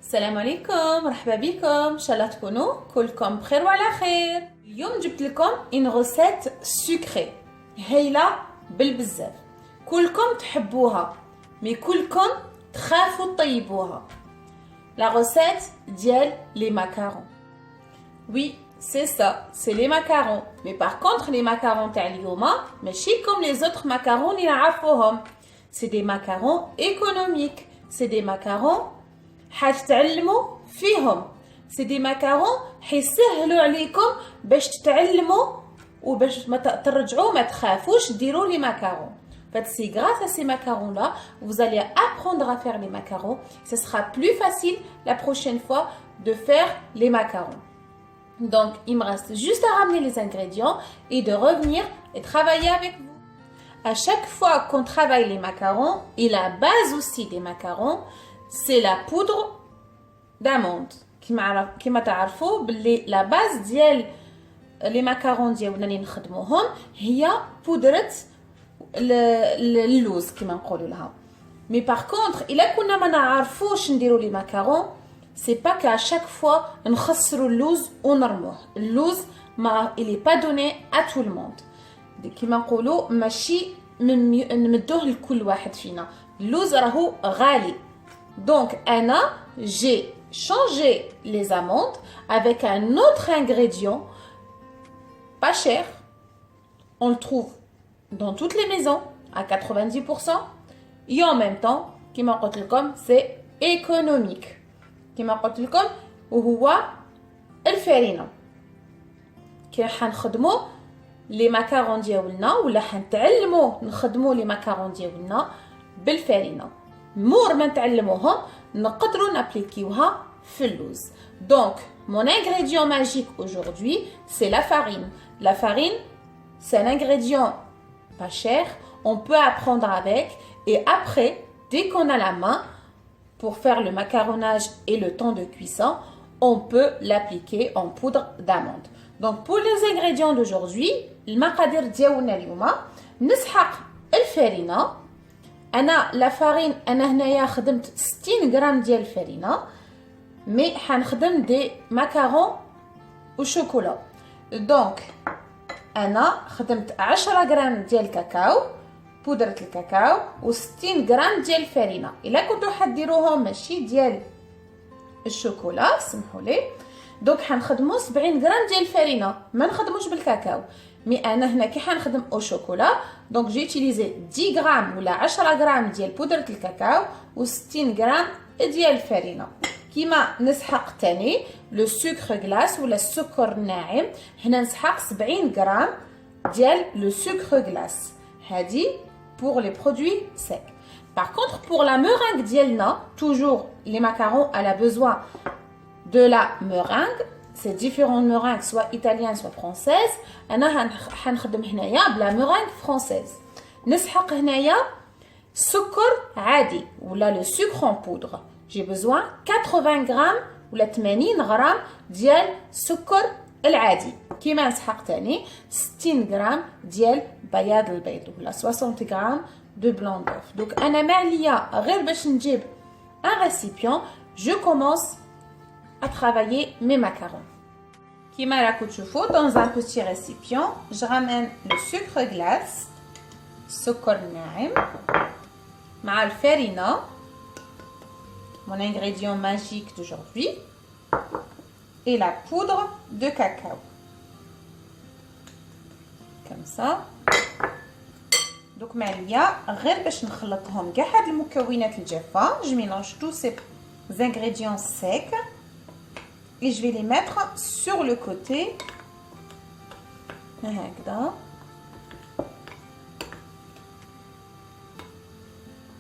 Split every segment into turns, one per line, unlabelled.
السلام عليكم، مرحبا بكم. ان شاء الله تكونوا كلكم بخير وعلى خير. اليوم جبت لكم ان غوسيت سكري هايله بالبزاف. كلكم تحبوها مي كلكم تخافوا تطيبوها. لا غوسيت ديال لي ماكارون. وي سي سا، سي لي ماكارون. مي باغ كونطخ لي ماكارون تاع اليوم ماشي كوم لي زوتر ماكارون اللي نعرفوهم. سي دي ماكارون ايكونوميك، سي دي ماكارون حتتعلموا فيهم. سي دي ماكارون حيسهلوا عليكم باش تتعلموا وباش ما ترجعوا ما تخافوش ديروا لي ماكارون. C'est grâce à ces macarons-là, vous allez apprendre à faire les macarons. Ce sera plus facile la prochaine fois de faire les macarons. Donc, il me reste juste à ramener les ingrédients et de revenir et travailler avec vous. À chaque fois qu'on travaille les macarons, et la base aussi des macarons, c'est la poudre d'amande. كما تعرفوا باللي la base ديال les macarons ديالنا اللي نخدموهم هي بودرة اللوز كما نقولوا لها. مي باغ كونطخ الا كنا ما نعرفوش نديروا لي ماكارون سي با كا شاك فوا نخسروا اللوز ونرموه. اللوز ما الي با دوني ا تو الموند، كما نقولوا ماشي نمدوه لكل واحد فينا. اللوز راهو غالي. Donc Anna, j'ai changé les amandes avec un autre ingrédient pas cher. On le trouve dans toutes les maisons à 90%. Et en même temps, كما قلت لكم, c'est économique. كما قلت لكم وهو الفرينة. كي حنخدموا لي ماكارون ديالنا ولا حنتعلموا نخدموا لي ماكارون ديالنا بالفرينة. مور ما نتعلموهم نقدروا نابليكيوها في اللوز. Donc mon ingrédient magique aujourd'hui c'est la farine. La farine c'est un ingrédient pas cher, on peut apprendre avec et après dès qu'on a la main pour faire le macaronnage et le temps de cuisson, on peut l'appliquer en poudre d'amande. Donc pour les ingrédients d'aujourd'hui, المقادير ديالنا اليوم نسحق الفرينة. انا لا فارين انا هنايا خدمت 60 غرام ديال الفرينه مي حنخدم دي ماكارون وشوكولا. دونك انا خدمت 10 غرام ديال الكاكاو بودره الكاكاو و60 غرام ديال الفرينه. الا كنتو حديروهم ماشي ديال الشوكولا سمحوا لي. دونك حنخدموا 70 غرام ديال الفرينه ما نخدموش بالكاكاو. مي انا هنا كي حنخدم او شوكولا دونك جي utiliser 10 غرام ولا 10 غرام ديال بودره الكاكاو و60 غرام ديال الفرينه. كيما نسحق تاني لو سكر غلاس ولا السكر الناعم هنا نسحق 70 غرام ديال لو سكر غلاس. هادي pour les produits secs. Par contre pour la meringue ديالنا toujours les macarons elle a besoin de la meringue. C'est différentes meringues, soit italiennes, soit françaises. أنا حنخدم هنايا بلا meringue française. نسحق هنايا سكر عادي ولا le sucre en poudre. J'ai besoin 80 غرام ولا 80 غرام ديال السكر العادي. كيما نسحق تاني 60 غرام ديال بياض البيض ولا 60 غرام de blanc d'œuf. Donc أنا ما عليا غير باش نجيب un récipient. Je commence à travailler mes macarons. Kima راكم تشوفوا dans un petit récipient, je ramène le sucre glace, السكر الناعم مع الفرينة, mon ingrédient magique d'aujourd'hui, et la poudre de cacao. Comme ça. Donc معليا غير باش نخلطهم كاع هاد المكونات الجافة. Je mélange tous ces ingrédients secs. Et je vais les mettre sur le côté.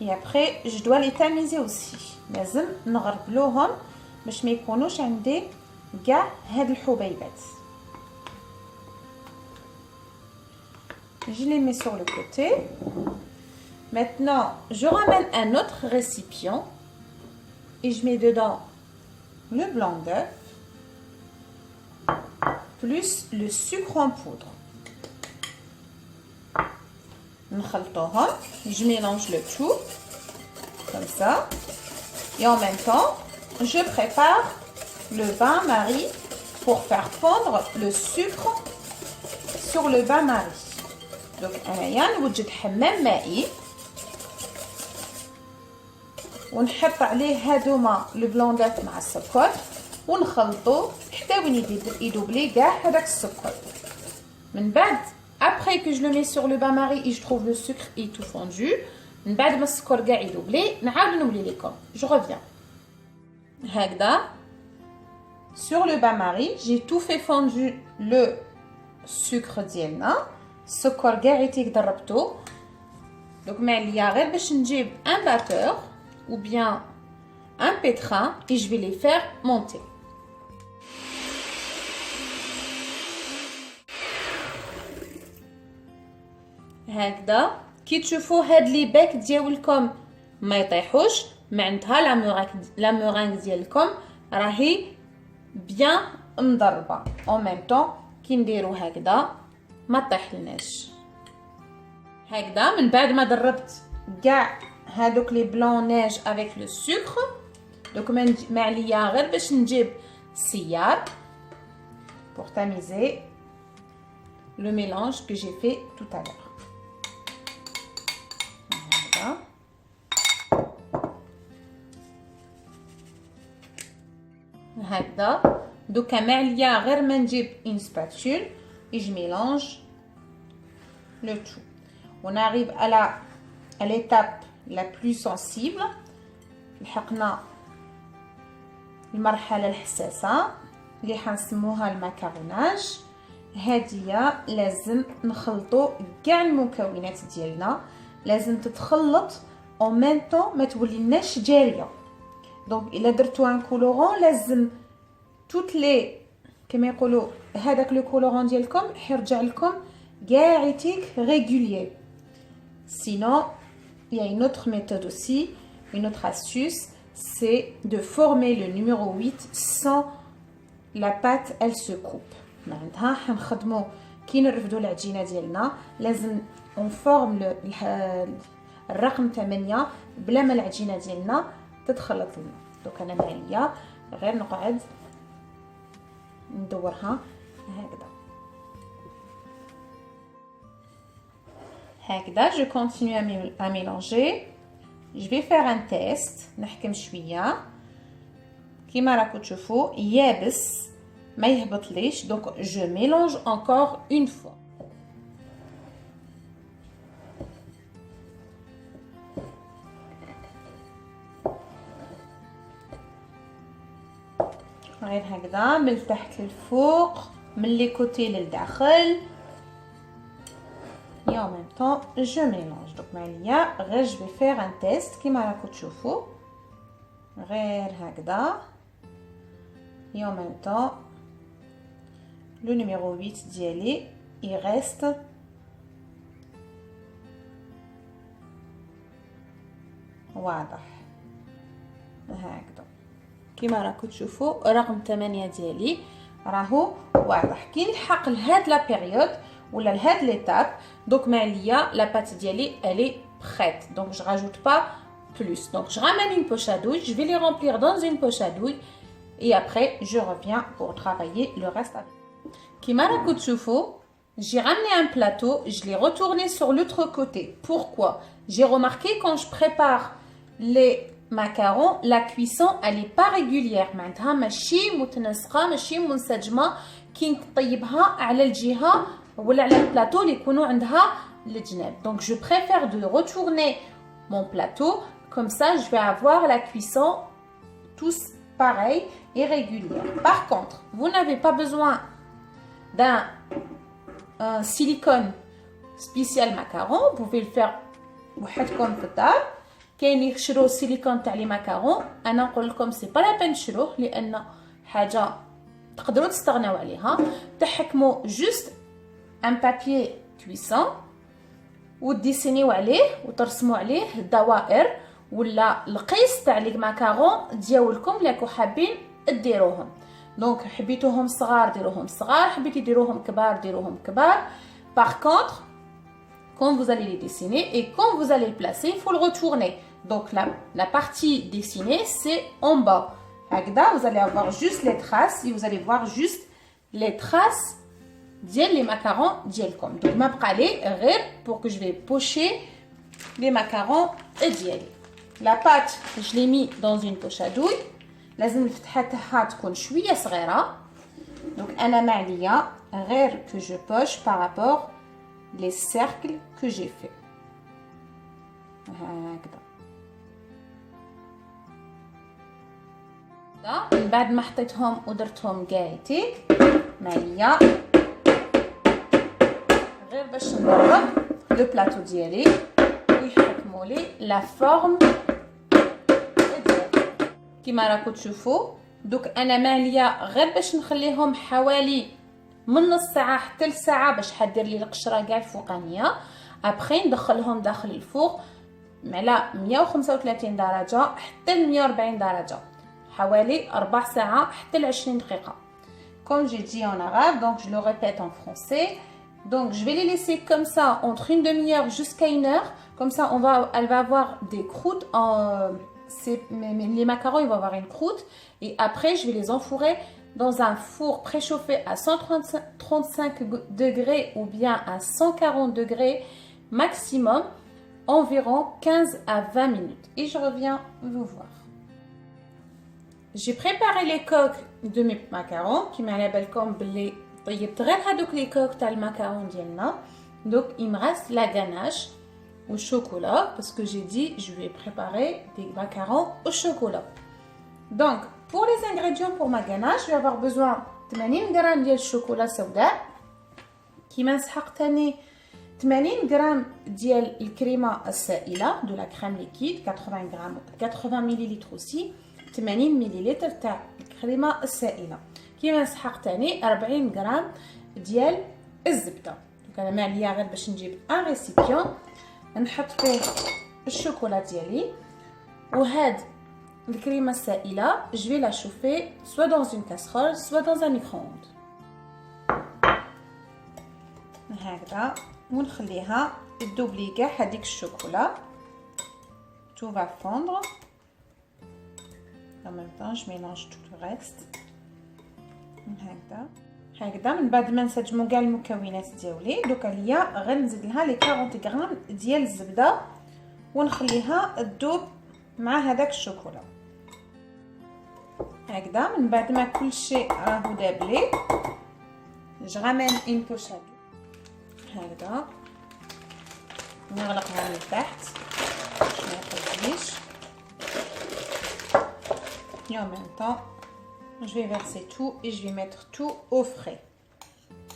Et après, je dois les tamiser aussi. لازم نغربلوهم باش ما يكونوش عندي كاع هاد الحبيبات. Je les mets sur le côté. Maintenant, je ramène un autre récipient et je mets dedans le blanc d'œuf plus le sucre en poudre. Je mélange le tout comme ça et en même temps je prépare le bain-marie pour faire fondre le sucre sur le bain-marie. Donc, أنا نوجد حمام مائي ونحط عليه هادوما البلوندات مع السكر ونخلطو حتى وين يدوب لي كاع هذاك السكر. من بعد après que je le mets sur le bain-marie et je trouve le sucre et tout fondu, من بعد ما السكر كاع يدوب لي نعاود نولي لكم. Je reviens. هكذا sur le bain-marie, j'ai tout fait fondu le sucre ديالنا. السكر كاع يتيك ضربتو. Donc معليا غير باش نجيب un batteur ou bien un pétrin et je vais les faire monter. هكذا كي تشوفوا هاد لي باك ديالكم ما يطيحوش معناتها لا مورانغ ديالكم راهي بيان مضربه. en même temps كي نديرو هكذا ما طيحلناش. هكذا من بعد ما ضربت كاع هادوك لي بلون نيج avec le sucre. donc ما عليا غير باش نجيب السيار pour tamiser le mélange que j'ai fait tout à l'heure. هكذا دوكا ما عليا غير ما نجيب une spatule et je mélange le tout. On arrive à l'étape la plus sensible. لحقنا المرحلة الحساسة اللي حنسموها المكروناج. هادية لازم نخلطو كاع المكونات ديالنا، لازم تتخلط en même temps ما توليناش جارية. دونك الا درتو ان كولورون لازم توت لي كما يقولوا هذاك لو كولورون ديالكم حيرجع لكم كاع يتيك ريغولير. sinon il y a une autre méthode aussi, une autre astuce, c'est de former le numéro 8 sans la pâte elle se coupe. معناتها حنخدمو كي نرفدو العجينه ديالنا لازم on forme الرقم 8 بلا ما العجينه ديالنا تتخلط لنا. دوك انا معايا غير نقعد ندورها هكذا. هكذا je continue à mélanger. je vais faire un test نحكم شويه كيما راكم تشوفوا يابس ما يهبطليش. donc je mélange encore une fois. غير هكذا من التحت للفوق من لي كوتي للداخل. et en même temps je mélange. donc معليا غير je vais faire un test كيما راكم تشوفوا غير هكذا. et en même temps le numéro 8 ديالي il reste واضح هكذا كيما راكم تشوفوا رقم 8 ديالي راهو واضح. كي نلحق لهاد لا بيريود ولا لهاد ليتاب دونك معليا لا بات ديالي elle est prête. donc je rajoute pas plus. donc je ramène une poche à douille, je vais les remplir dans une poche à douille et après je reviens pour travailler le reste avec. كيما راكم تشوفوا j'ai ramené un plateau, je l'ai retourné sur l'autre côté. pourquoi? j'ai remarqué quand je prépare les macarons la cuisson elle est pas régulière. معناتها ماشي متناسقه ماشي منسجمه كي نطيبها على الجهه ولا على البلاطو اللي يكونوا عندها الجناب. donc je préfère de retourner mon plateau comme ça je vais avoir la cuisson tous pareil et régulière. par contre vous n'avez pas besoin d'un silicone spécial macaron, vous pouvez le faire وحدكم في الدار. كاين يشرو السيليكون تاع لي ماكارون انا نقول لكم سي با لا بين تشروه لان حاجه تقدروا تستغناو عليها. تحكموا جوست ان بابي كويسون وديسينيو عليه وترسموا عليه الدوائر ولا القيس تاع لي ماكارون ديالكم اللي راكم حابين ديروهم. دونك حبيتوهم صغار ديروهم صغار، حبيتي ديروهم كبار ديروهم كبار. par contre quand vous allez les dessiner et quand vous allez le placer, il faut le retourner. Donc la partie dessinée, c'est en bas. vous allez avoir juste les traces et vous allez voir juste les traces ديال les macarons ديالكم. Donc ما بقى لي غير pour que je vais pocher les macarons ديالي. La pâte je l'ai mis dans une poche à douille. لازم الفتحه تاعها تكون شويه صغيره. Donc انا ما عليا غير que je poche par rapport les cercles que j'ai fait. هكذا. من بعد ما حطيتهم ودرتهم كاعتي معايا غير باش ندرب لو بلاطو ديالي ويحكموا لي لا فورم ديالي كيما راكم تشوفوا. دوك انا ماليه غير باش نخليهم حوالي من نص ساعه حتى لساعه باش حدير لي القشره كاع الفوقانيه. ابخي ندخلهم داخل الفوق على 135 درجه حتى ل 140 درجه حوالي 4 ساعات حتى ل 20 دقيقه. Comme j'ai dit en arabe, donc je le répète en français. Donc je vais les laisser comme ça entre une demi-heure jusqu'à une heure. Comme ça, elle va avoir des croûtes. Les macarons, ils vont avoir une croûte. Et après, je vais les enfourrer dans un four préchauffé à 135 degrés ou bien à 140 degrés maximum, environ 15 à 20 minutes. Et je reviens vous voir. J'ai préparé les coques de mes macarons qui m'a l'air comme les طيبت غير هذوك لي كوك تاع الماكارون ديالنا. Donc il me reste la ganache au chocolat parce que j'ai dit je vais préparer des macarons au chocolat. Donc pour les ingrédients pour ma ganache, je vais avoir besoin 80 غرام ديال الشوكولا سوداء. كيما نسحق ثاني 80 غرام ديال الكريمه السائله de la crème liquide 80 غرام 80 ملل aussi 80 ملل تاع الكريمه السائله. كيما نسحق ثاني 40 غرام ديال الزبده. دونك انا ما عليا غير باش نجيب ان ريسيبيون نحط فيه الشوكولا ديالي وهاد الكريمه السائله je vais la chauffer soit dans une casserole soit dans un micro-ondes. هكذا ونخليها تذوب لي كاع هذيك الشوكولا. tout va fondre. En même temps je mélange tout le reste. هكذا من بعد ما نسجموا كاع المكونات ديالي دوكا ليا غنزيد لها لي 40 غرام ديال الزبده ونخليها تذوب مع هذاك الشوكولا. هكذا من بعد ما كل شيء راهو داب لي جو رامين اون بوشا هكذا نغلقها من تحت باش ما يخرجليش. et en même temps je vais verser tout et je vais mettre tout au frais.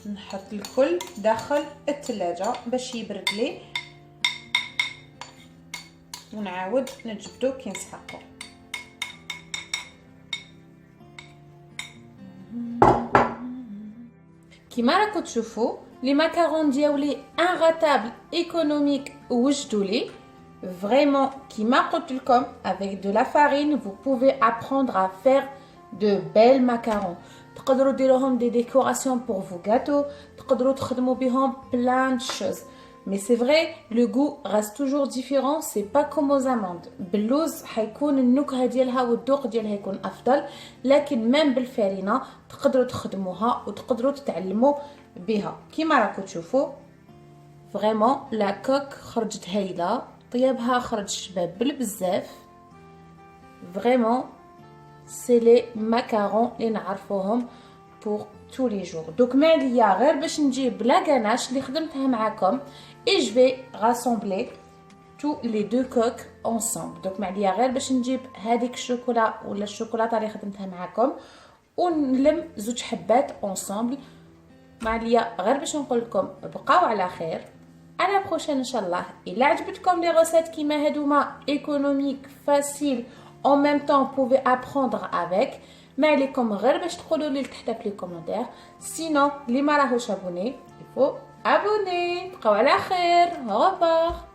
نحط الكل داخل الثلاجه باش يبرد لي ونعاود نجبدو كي نسحقو. كيما راكم تشوفوا لي ماكارون ديالي انغاتابل ايكونوميك وجدوا لي vraiment كيما قلت لكم avec de la farine vous pouvez apprendre à faire de belles macarons. تقدروا ديروهم des décorations pour vos gâteaux, تقدروا تخدموا بهم plein de choses. Mais c'est vrai, le goût reste toujours différent, c'est pas comme aux amandes. باللوز حيكون النكهه ديالها والذوق ديالها يكون افضل، لكن même بالفارينه تقدروا تخدموها وتقدروا تتعلموا بها. كيما راكم تشوفوا vraiment la coque خرجت هايله، طيابها خرج شباب بزاف. Vraiment c'est les macarons اللي نعرفوهم pour tous les jours. Donc ما عليا غير باش نجيب لا غاناش اللي خدمتها معكم et je vais rassembler tous les deux coques ensemble. Donc ما عليا غير باش نجيب هذيك الشوكولا ولا الشوكولاته اللي خدمتها معكم ونلم زوج حبات ensemble. ما عليا غير باش نقول لكم بقاو على خير. À la prochaine inchallah. إلا عجبتكم les recettes كيما هادوما économiques faciles en même temps vous pouvez apprendre avec. ما عليكم غير باش تقولوا لي تحت في لي كومونتير. Sinon اللي ما راهوش abonné il faut abonner. بقاو على خير. Au revoir.